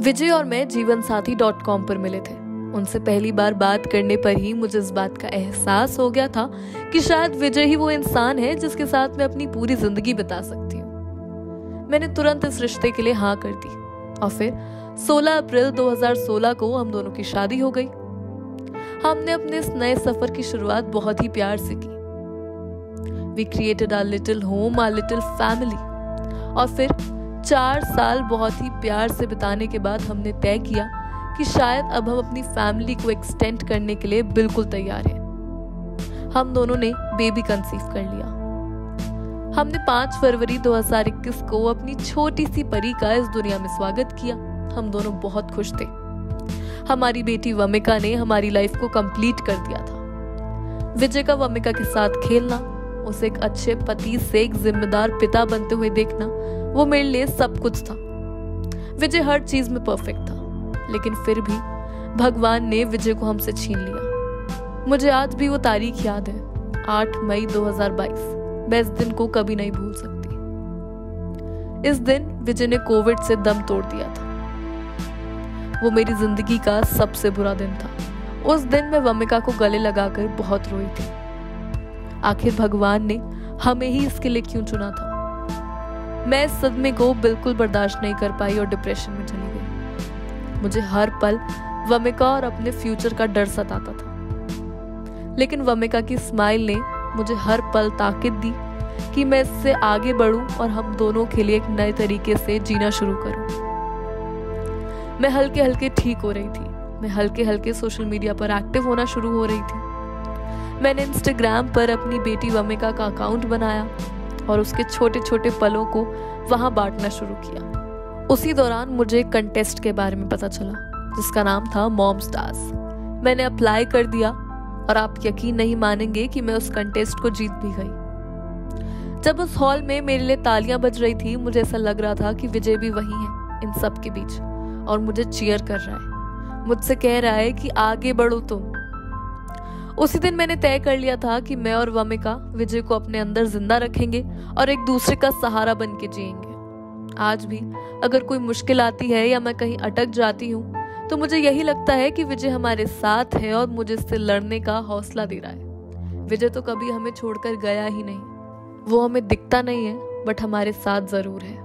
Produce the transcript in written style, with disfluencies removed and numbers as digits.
विजय और मैं जीवनसाथी.com पर मिले थे। उनसे पहली बार बात करने पर ही मुझे इस बात का एहसास हो गया था कि शायद विजय ही वो इंसान है जिसके साथ मैं अपनी पूरी जिंदगी बिता सकती हूँ। मैंने तुरंत इस रिश्ते के लिए हाँ कर दी और फिर 16 अप्रैल 2016 को हम दोनों की शादी हो गई। हमने अपने इस नए सफर की शुरुआत बहुत ही प्यार से की। We created our little home, our little family। और फिर 4 साल बहुत ही प्यार से बिताने के बाद हमने तय किया कि शायद अब हम अपनी फैमिली को एक्सटेंड करने के लिए बिल्कुल तैयार हैं। हम दोनों ने बेबी कंसीव कर लिया। हमने 5 फरवरी 2021 को अपनी छोटी सी परी का इस दुनिया में स्वागत किया। हम दोनों बहुत खुश थे। हमारी बेटी वमिका ने हमारी लाइफ को कंप्लीट कर दिया था। विजय का वमिका के साथ खेलना, उसे एक अच्छे पति से एक जिम्मेदार पिता बनते हुए देखना, वो मेरे लिए सब कुछ था। विजय हर चीज में परफेक्ट था, लेकिन फिर भी भगवान ने विजय को हमसे छीन लिया। मुझे आज भी वो तारीख याद है, 8 मई 2022। मैं इस दिन को कभी नहीं भूल सकती। इस दिन विजय ने कोविड से दम तोड़ दिया था। वो मेरी जिंदगी का सबसे बुरा दिन था। उस दिन मैं वमिका को गले लगाकर बहुत रोई थी। आखिर भगवान ने हमें ही इसके लिए क्यों चुना था? मैं इस सदमे को बिल्कुल बर्दाश्त नहीं कर पाई और डिप्रेशन में चली गई। मुझे हर पल वमिका और अपने फ्यूचर का डर सताता था, लेकिन वमिका की स्माइल ने मुझे हर पल ताकत दी कि मैं इससे आगे बढ़ूं और हम दोनों के लिए एक नए तरीके से जीना शुरू करूं। मैं हल्के हल्के ठीक हो रही थी। मैं हल्के हल्के सोशल मीडिया पर एक्टिव होना शुरू हो रही थी। मैंने इंस्टाग्राम पर अपनी बेटी वमिका का अकाउंट बनाया और उसके छोटे छोटे पलों को वहां बांटना शुरू किया। उसी दौरान मुझे एक कंटेस्ट के बारे में पता चला जिसका नाम था मॉम स्टार्स। मैंने अप्लाई कर दिया और आप यकीन नहीं मानेंगे कि मैं उस कंटेस्ट को जीत भी गई। जब उस हॉल में मेरे लिए तालियां बज रही थी, मुझे ऐसा लग रहा था कि विजय भी वही है इन सब के बीच और मुझे चीयर कर रहा है, मुझसे कह रहा है कि आगे बढ़ो तुम। उसी दिन मैंने तय कर लिया था कि मैं और वमिका विजय को अपने अंदर जिंदा रखेंगे और एक दूसरे का सहारा बन के जिएंगे। आज भी अगर कोई मुश्किल आती है या मैं कहीं अटक जाती हूँ तो मुझे यही लगता है कि विजय हमारे साथ है और मुझे इससे लड़ने का हौसला दे रहा है। विजय तो कभी हमें छोड़कर गया ही नहीं। वो हमें दिखता नहीं है, बट हमारे साथ जरूर है।